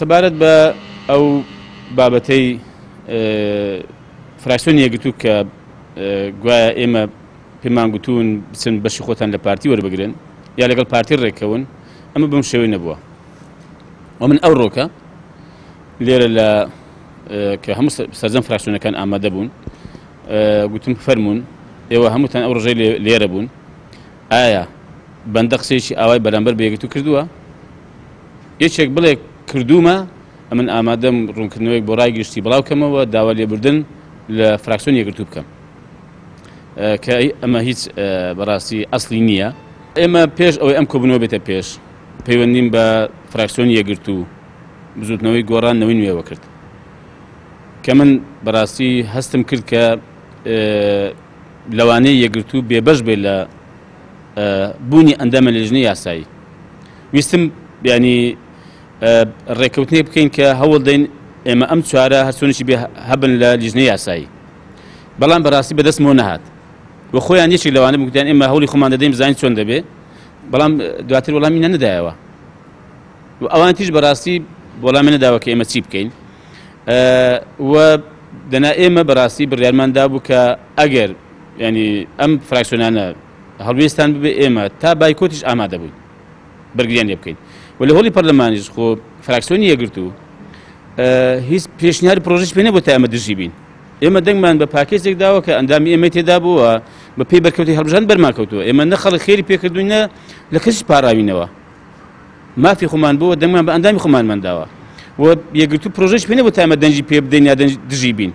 سەبارەت بە ئەو بابەتەی فراکسیۆنی یەکگرتوو کە گوایە ئێمە پێمان گوتوون بچن بەشی خۆتان لە پارتی وەربگرن یا لەگەڵ پارتی ڕێکەون، ئەمە بەم شێوەی نەبووە. و من ئەو ڕۆکە لێرە لە کە هەموو سەرجەم فراکسیۆنەکان ئامادە بوون، گوتم فەرمونون ئێوە هەمووتان ئەو ڕژەی لێرە بوون، ئایا بەندە قسەیەکی ئاوای بەرامبەر بە یەکگرتوو کردووە؟ یەکێک بڵێ کردومە، ئەمن ئامادەم ڕوونکردنەوەیەک بۆ ڕای گشتی بڵاوکەمەوە داوا لێبوردن لە فراکسیۆن یەکگرتوو بکەم کە ئەمە هیچ بەڕاستی ئەسڵی نییە. ئێمە پێش ئەوەی ئەم کۆبوونەوە بێتە پێش پەیوەندیم بە فراکسیۆنی یەکگرتوو بزوتنەوەی گۆڕانەوەی نوێوە کرد کە من بەڕاستی هەستم کرد کە لەوانەیە یەکگرتوو بێبەش بێت لە بوونی ئەندامە لە لیژنەی یاسایی. ویستم ینی ڕێکەوتنێک بکەین کە هەوڵ دەین ئێمە ئەم چوارە هەرچۆنێکی بێ هەبن لە لیژنەی یاسایی، بەڵام بەڕاستی بەدەستمەوە نەهات و خۆیان یەکێک لەوانە بگوتیان ئێمە هەوڵی خۆمان دەدەین بزانین چۆن دەبێ، بەڵام دواتر وەڵامی نەدایەوە و ئەوان تیش بەڕاستی وەڵامی نەداوە کە ئێمە چی بکەین. و دەنا ئێمە بەڕاستی بڕیارماندا بوو کە ئەگەر ینی ئەم فراکسیۆنانە هەڵوێستان ببێ ئێمە تا بایکۆتیش ئامادە بووین بەرگریان لێ بکەین. و لە هۆڵی پەرلەمانیش خۆ فراکسیۆنی یەکگرتوو هیچ پێشنیاری پرۆژەش پێ نەبوو تا ئێمە دژی بین. ئێمە دەنگمان بە پاکێجێک داوە کە ئەندامی ئێمە تێدا بووە بە پێی بەرکەوتی هەڵبژان بەرمان کەوتووە، ئێمە نە خەڵک خێری پێکردوینە لە کەسیش پاراوینەوە، مافی خۆمان بووە دەنگمان بە ئەندامی خۆمانمان داوە و یەکگرتوو پرۆژەش پێ نەبوو تا ئێمە دەنجی پێ بدەین یا دژی بین.